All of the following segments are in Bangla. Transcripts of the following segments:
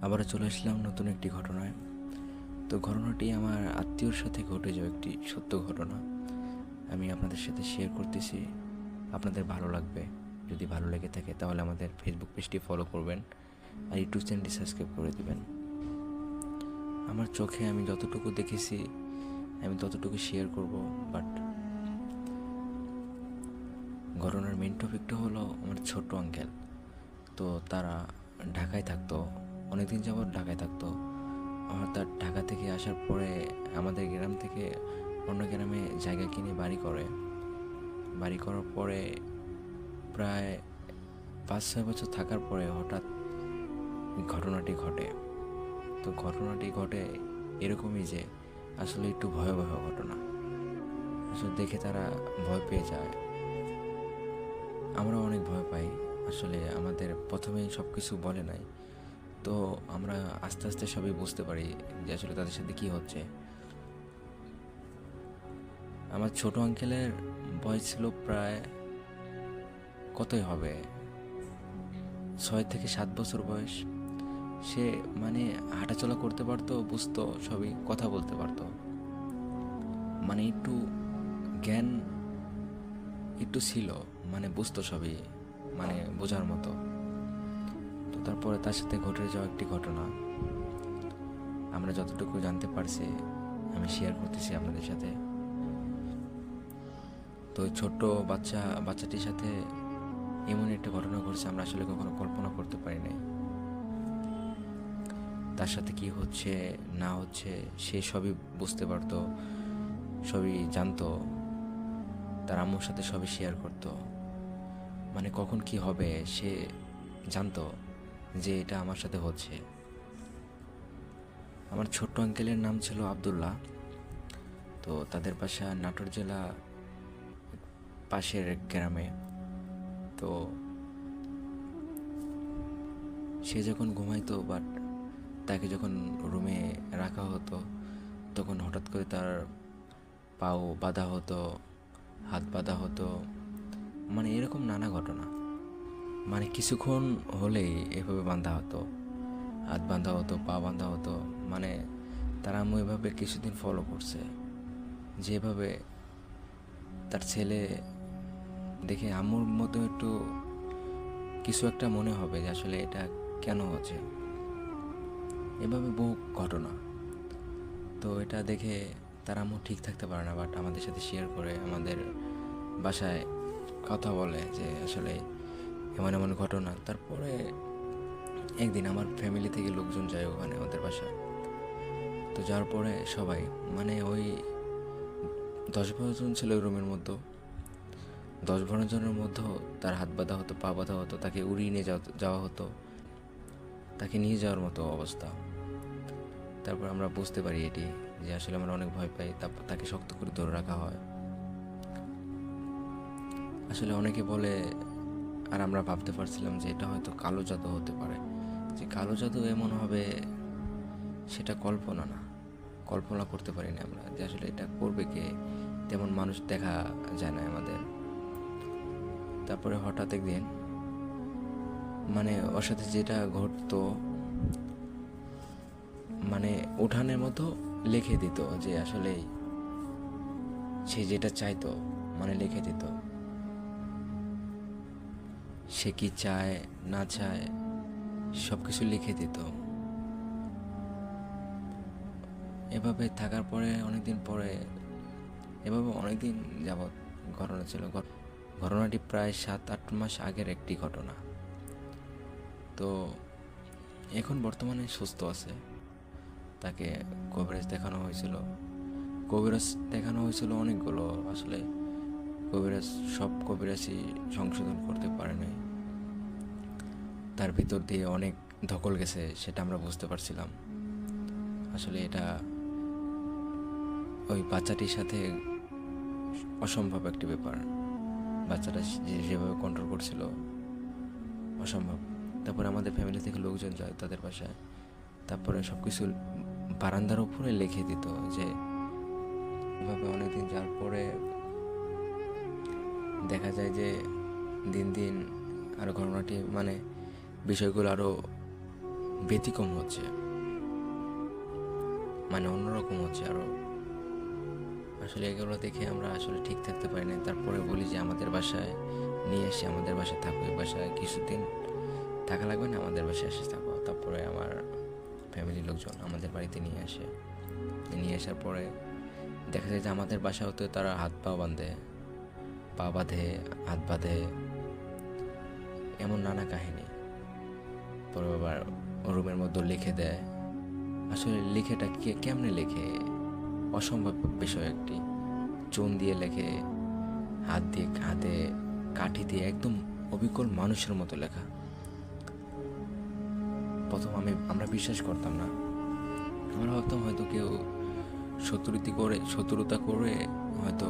আবারও চলে আসলাম নতুন একটি ঘটনায়। তো ঘটনাটি আমার আত্মীয়র সাথে ঘটে যাওয়া একটি সত্য ঘটনা। আমি আপনাদের সাথে শেয়ার করতেছি, আপনাদের ভালো লাগবে। যদি ভালো লেগে থাকে তাহলে আমাদের ফেসবুক পেজটি ফলো করবেন আর ইউটিউব চ্যানেলটি সাবস্ক্রাইব করে দিবেন। আমার চোখে আমি যতটুকু দেখেছি আমি ততটুকু শেয়ার করব। বাট ঘটনার মেন টপিকটা হলো আমার ছোট্ট আঙ্কেল। তো তারা ঢাকায় থাকতো, অনেকদিন যাবৎ ঢাকায় থাকতো। তার ঢাকা থেকে আসার পরে আমাদের গ্রাম থেকে অন্য গ্রামে জায়গা কিনে বাড়ি করার পরে প্রায় 5-6 বছর থাকার পরে হঠাৎ ঘটনাটি ঘটে। তো ঘটনাটি ঘটে এরকমই যে আসলে একটু ভয়াবহ ঘটনা। আসলে দেখে তারা ভয় পেয়ে যায়, আমরা অনেক ভয় পাই। আসলে আমাদের প্রথমেই সব কিছু বলে নাই, তো আমরা আস্তে আস্তে সবই বুঝতে পারি যে আসলে তাদের সাথে কী হচ্ছে। আমার ছোট আঙ্কেলের বয়স ছিল প্রায় কতই হবে, 6 থেকে 7 বছর বয়স। সে মানে হাঁটাচলা করতে পারতো, বুঝতো সবই, কথা বলতে পারতো, মানে একটু জ্ঞান একটু ছিল, মানে বুঝতো সবই, মানে বোঝার মতো। তো তারপরে তার সাথে ঘটে যাওয়া একটি ঘটনা আমরা যতটুকু জানতে পারছি আমি শেয়ার করতেছি আপনাদের সাথে। তো ওই ছোট্ট বাচ্চাটির সাথে এমন একটা ঘটনা ঘটছে আমরা আসলে কখনো কল্পনা করতে পারি নাই। তার সাথে কি হচ্ছে না হচ্ছে সে সবই বুঝতে পারতো, সবই জানতো, তার আম্মুর সাথে সবই শেয়ার করতো। মানে কখন কি হবে সে জানতো যে এটা আমার সাথে হচ্ছে। আমার ছোট্ট আঙ্কেলের নাম ছিল আব্দুল্লাহ। তো তাদের বাসা নাটোর জেলা পাশের এক গ্রামে। তো সে যখন ঘুমাইতো, বাট তাকে যখন রুমে রাখা হতো তখন হঠাৎ করে তার পাও বাঁধা হতো, হাত বাঁধা হতো, মানে এরকম নানা ঘটনা। মানে কিছুক্ষণ হলেই এভাবে বাঁধা হতো, হাত বাঁধা হতো, পা বাঁধা হতো। মানে তার আম্মু এভাবে কিছুদিন ফলো করছে, যেভাবে তার ছেলে দেখে আম্মুর মতো একটু কিছু একটা মনে হবে যে আসলে এটা কেন হচ্ছে, এভাবে বহু ঘটনা। তো এটা দেখে তার আম্মু ঠিক থাকতে পারে না, বাট আমাদের সাথে শেয়ার করে, আমাদের বাসায় কথা বলে যে আসলে এমন এমন ঘটনা। তারপরে একদিন আমার ফ্যামিলি থেকে লোকজন যায় ওখানে ওদের বাসায়। তো যাওয়ার পরে সবাই, মানে ওই 10-12 জন ছিল ওই রুমের মধ্যে। 10-12 জনের মধ্যেও তার হাত বাঁধা হতো, পা বাঁধা হতো, তাকে উড়িয়ে নিয়ে যাওয়া হতো, তাকে নিয়ে যাওয়ার মতো অবস্থা। তারপর আমরা বুঝতে পারি এটি যে আসলে আমরা অনেক ভয় পাই। তারপর তাকে শক্ত করে ধরে রাখা হয়। আসলে অনেকে বলে, আর আমরা ভাবতে পারছিলাম যে এটা হয়তো কালো জাদু হতে পারে, যে কালো জাদু এমন হবে সেটা কল্পনা না, কল্পনা করতে পারি না আমরা যে আসলে এটা করবে কে, তেমন মানুষ দেখা যায় না আমাদের। তারপরে হঠাৎ একদিন মানে ওর সাথে যেটা ঘটতো, মানে উঠানের মতো লিখে দিত যে আসলে সে যেটা চাইতো, মানে লিখে দিত সে কি চায় না চায় সব কিছু লিখে দিত। এভাবে থাকার পরে অনেকদিন পরে, এভাবে অনেকদিন যাবৎ ঘটনা ছিল। ঘটনাটি প্রায় 7-8 মাস আগের একটি ঘটনা। তো এখন বর্তমানে সুস্থ আছে। তাকে কবিরাজ দেখানো হয়েছিল অনেকগুলো। আসলে সব কবিরাজই সংশোধন করতে পারে নাই, তার ভিতর দিয়ে অনেক ধকল গেছে, সেটা আমরা বুঝতে পারছিলাম। আসলে এটা ওই বাচ্চাটির সাথে অসম্ভব একটি ব্যাপার। বাচ্চাটা যেভাবে কন্ট্রোল করছিল অসম্ভব। তারপরে আমাদের ফ্যামিলি থেকে লোকজন যায় তাদের বাসায়। তারপরে সব কিছু বারান্দার উপরে লিখে দিত যে এভাবে। অনেকদিন যাওয়ার পরে দেখা যায় যে দিন দিন আরও ঘটনাটি, মানে বিষয়গুলো আরও ব্যতিক্রম হচ্ছে, মানে অন্যরকম হচ্ছে আরও। আসলে এগুলো দেখে আমরা আসলে ঠিক থাকতে পারি না। তারপরে বলি যে আমাদের বাসায় নিয়ে এসে আমাদের বাসায় থাকো, এই বাসায় কিছুদিন থাকা লাগবে না, আমাদের বাসায় এসে থাকো। তারপরে আমার ফ্যামিলির লোকজন আমাদের বাড়িতে নিয়ে আসে। নিয়ে আসার পরে দেখা যায় যে আমাদের বাসা হতে তারা হাত পা বাঁধে, পা বাঁধে, হাত বাঁধে, এমন নানা কাহিনী। পরে আবার রুমের মধ্যে লিখে দেয়। আসলে লিখেটা কেমনে লেখে, অসম্ভব বিষয় একটি। চুন দিয়ে লেখে, হাতে কাঠি দিয়ে, একদম অবিকল মানুষের মতো লেখা। প্রথম আমরা বিশ্বাস করতাম না। আমরা ভাবতাম হয়তো কেউ শত্রুতা করে হয়তো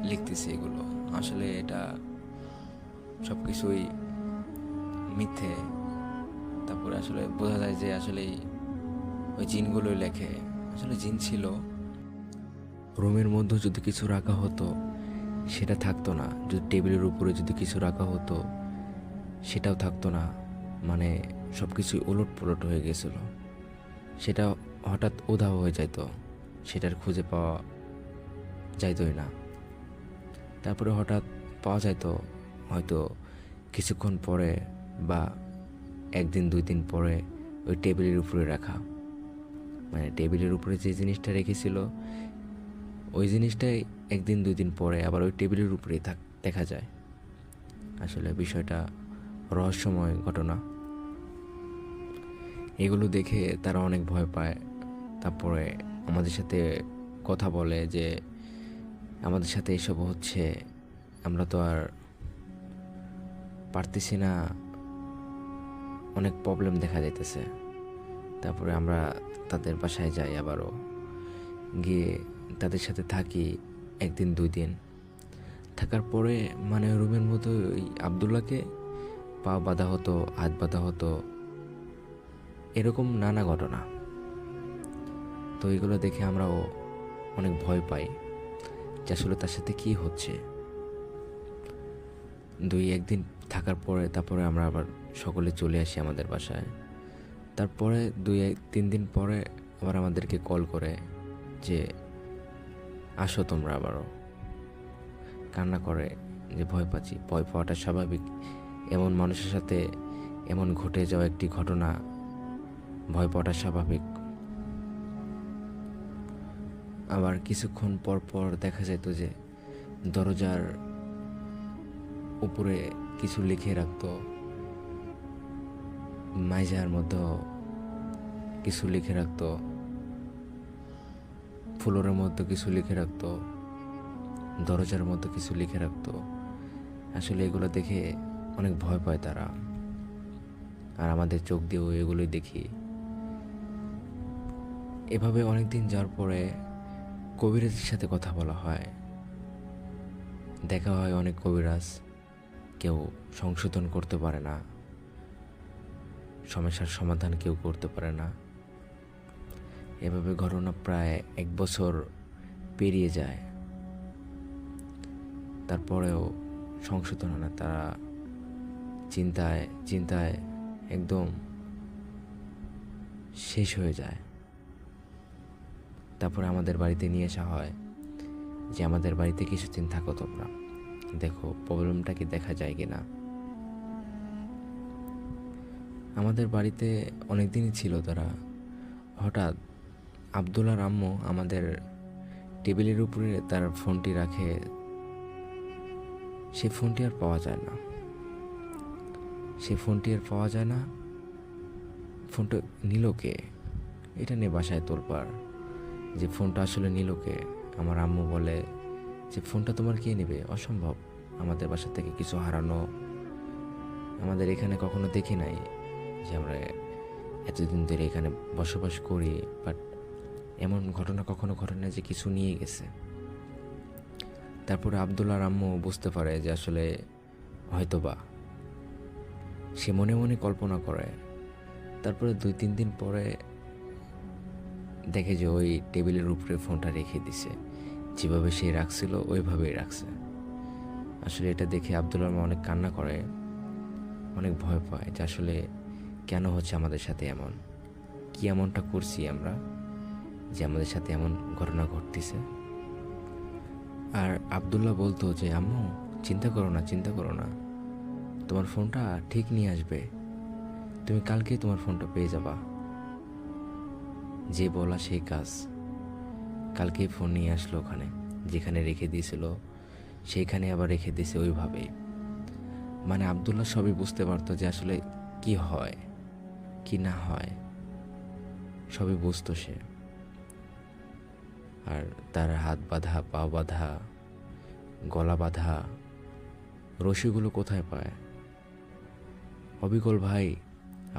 লিখতেছে এগুলো। আসলে এটা সব কিছুই মিথ্যে। তারপরে আসলে বোঝা যায় যে আসলে ওই জিনগুলোই লেখে। আসলে জিন ছিল। রুমের মধ্যে যদি কিছু রাখা হতো সেটা থাকতো না, যদি টেবিলের উপরে যদি কিছু রাখা হতো সেটাও থাকতো না। মানে সব কিছুই ওলট পলট হয়ে গেছিলো। সেটা হঠাৎ উধাও হয়ে যেত, সেটার খুঁজে পাওয়া যাইতই না। তারপরে হঠাৎ পাওয়া যাইতো হয়তো কিছুক্ষণ পরে বা একদিন 2 দিন পরে ওই টেবিলের উপরে রাখা। মানে টেবিলের উপরে যে জিনিসটা রেখেছিল ওই জিনিসটাই একদিন 2 দিন পরে আবার ওই টেবিলের উপরেই দেখা যায়। আসলে বিষয়টা রহস্যময় ঘটনা। এগুলো দেখে তারা অনেক ভয় পায়। তারপরে আমাদের সাথে কথা বলে যে আমাদের সাথে এসব হচ্ছে, আমরা তো আর পারতেছি না, অনেক প্রবলেম দেখা যাইতেছে। তারপরে আমরা তাদের বাসায় যাই, আবারও গিয়ে তাদের সাথে থাকি 1 দিন 2 দিন। থাকার পরে মানে রুমের মতো ওই আবদুল্লাহকে পা বাঁধা হতো, হাত বাঁধা হতো, এরকম নানা ঘটনা। তো এগুলো দেখে আমরাও অনেক ভয় পাই যে আসলে তার সাথে কী হচ্ছে। 1 দিন থাকার পরে তারপরে আমরা আবার সকলে চলে আসি আমাদের বাসায়। তারপরে 2-3 দিন পরে আবার আমাদেরকে কল করে যে আসো তোমরা আবারও। কান্না করে যে ভয় পাচ্ছি। ভয় পাওয়াটা স্বাভাবিক, এমন মানুষের সাথে এমন ঘটে যাওয়া একটি ঘটনা, ভয় পাওয়াটা স্বাভাবিক। আবার কিছুক্ষণ পর পর দেখা যেত যে দরজার উপরে কিছু লিখে রাখতো, মাইজার মধ্যে কিছু লিখে রাখতো, ফ্লোরের মধ্যে কিছু লিখে রাখতো, দরজার মধ্যে কিছু লিখে রাখতো। আসলে এগুলো দেখে অনেক ভয় পায় তারা, আর আমাদের চোখ দিয়েও এগুলোই দেখি। এভাবে অনেক দিন যাওয়ার পরে কবিরাজের সাথে কথা বলা হয়, দেখা হয় অনেক কবিরাজ। কেউ সংশোধন করতে পারে না, সমস্যার সমাধান কেউ করতে পারে না। এভাবে ঘটনা প্রায় 1 বছর পেরিয়ে যায়। তারপরেও সংশোধন হয় না। তারা চিন্তায় একদম শেষ হয়ে যায়। তারপরে আমাদের বাড়িতে নিয়ে আসা হয় যে আমাদের বাড়িতে কিছুদিন থাকো তোমরা, দেখো প্রবলেমটা কি দেখা যায় কিনা। আমাদের বাড়িতে অনেক দিনই ছিল তারা। হঠাৎ আবদুল্লাহর আম্মু আমাদের টেবিলের উপরে তার ফোনটি রাখে, সেই ফোনটি আর পাওয়া যায় না। ফোনটা নিল কে? এটা নিয়ে বাসায় তোলপাড় যে ফোনটা আসলে নিল কে। আমার আম্মু বলে যে ফোনটা তোমার কে নেবে, অসম্ভব, আমাদের বাসা থেকে কিছু হারানো আমাদের এখানে কখনো দেখি নাই। যে আমরা এতদিন ধরে এখানে বসবাস করি, বাট এমন ঘটনা কখনো ঘটে না যে কিছু নিয়ে গেছে। তারপরে আবদুল্লাহর আম্মু বুঝতে পারে যে আসলে হয়তোবা, সে মনে মনে কল্পনা করে। তারপরে 2-3 দিন পরে দেখে যে ওই টেবিলের উপরে ফোনটা রেখে দিছে, যেভাবে সে রাখছিল ওইভাবেই রাখছে। আসলে এটা দেখে আবদুল্লাহর মা অনেক কান্না করে, অনেক ভয় পায় যে আসলে কেন হচ্ছে আমাদের সাথে এমন। কি এমনটা করছি আমরা যে আমাদের সাথে এমন ঘটনা ঘটতেছে। আর আব্দুল্লাহ বলতো যে আম্মু চিন্তা করো না, চিন্তা করো না, তোমার ফোনটা ঠিক নিয়ে আসবে, তুমি কালকেই তোমার ফোনটা পেয়ে যাবা। যে বলা সেই কাজ, কালকেই ফোন নিয়ে আসলো, ওখানে যেখানে রেখে দিয়েছিল সেইখানে আবার রেখে দিয়েছে ওইভাবেই। মানে আব্দুল্লাহ সবই বুঝতে পারতো যে আসলে কি হয় কি না হয়, সবই বুঝতো সে। আর তার হাত বাঁধা, পা বাঁধা, গলা বাঁধা, রশিগুলো কোথায় পায়? অবিকল ভাই,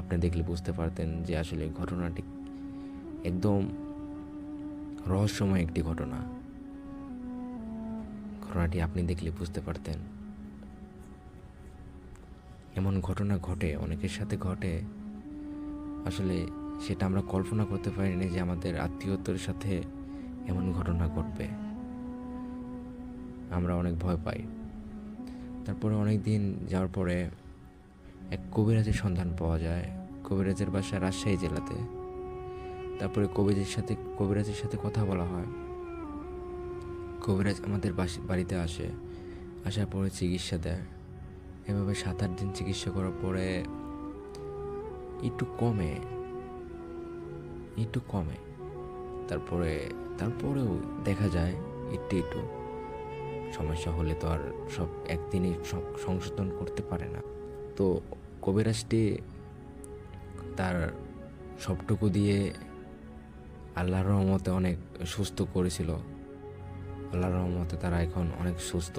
আপনি দেখলে বুঝতে পারতেন যে আসলে ঘটনাটি একদম রহস্যময় একটি ঘটনা। ঘটনাটি আপনি দেখলে বুঝতে পারতেন। এমন ঘটনা ঘটে, অনেকের সাথে ঘটে, আসলে সেটা আমরা কল্পনা করতে পারিনি যে আমাদের আত্মীয়তার সাথে এমন ঘটনা ঘটবে। আমরা অনেক ভয় পাই। তারপরে অনেক দিন যাওয়ার পরে এক কবিরাজের সন্ধান পাওয়া যায়। কবিরাজের বাসা রাজশাহী জেলাতে। তারপরে কবিরাজের সাথে কথা বলা হয়। কবিরাজ আমাদের বাড়িতে আসে, আসার পরে চিকিৎসা দেয়। এভাবে 7-8 দিন চিকিৎসা করার পরে একটু কমে। তারপরেও দেখা যায় একটু সমস্যা হলে তো আর সব একদিনই সংশোধন করতে পারে না। তো কবিরাজটি তার সবটুকু দিয়ে আল্লাহর রহমতে অনেক সুস্থ করেছিল। আল্লাহর রহমতে তারা এখন অনেক সুস্থ।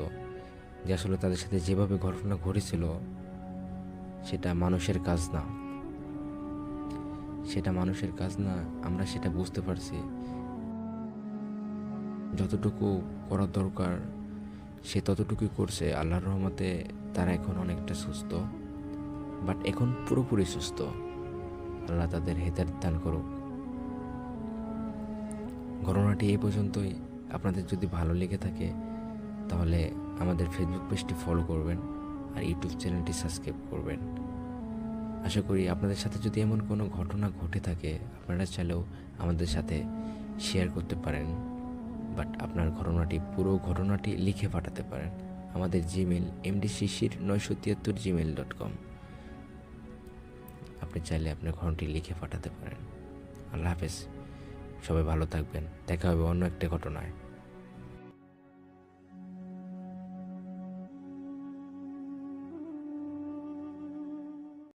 যে আসলে তাদের সাথে যেভাবে ঘটনা ঘটেছিল সেটা মানুষের কাজ না, আমরা সেটা বুঝতে পারছি। যতটুকু করার দরকার সে ততটুকুই করছে। আল্লাহর রহমতে তারা এখন অনেকটা সুস্থ, বাট এখন পুরোপুরি সুস্থ। আল্লাহ তাদের হেদায়েত দান করুক। ঘটনাটি এই পর্যন্তই। আপনাদের যদি ভালো লেগে থাকে তাহলে আমাদের ফেসবুক পেজটি ফলো করবেন আর ইউটিউব চ্যানেলটি সাবস্ক্রাইব করবেন। আশা করি আপনাদের সাথে যদি এমন কোনো ঘটনা ঘটে থাকে আপনারা চাইলেও আমাদের সাথে শেয়ার করতে পারেন, বাট আপনার পুরো ঘটনাটি লিখে পাঠাতে পারেন আমাদের জিমেল mdshishir973@gmail.com। আপনি চাইলে আপনার ঘটনাটি লিখে পাঠাতে পারেন। আল্লাহ হাফেজ, সবাই ভালো থাকবেন। দেখা হবে অন্য একটা ঘটনায়।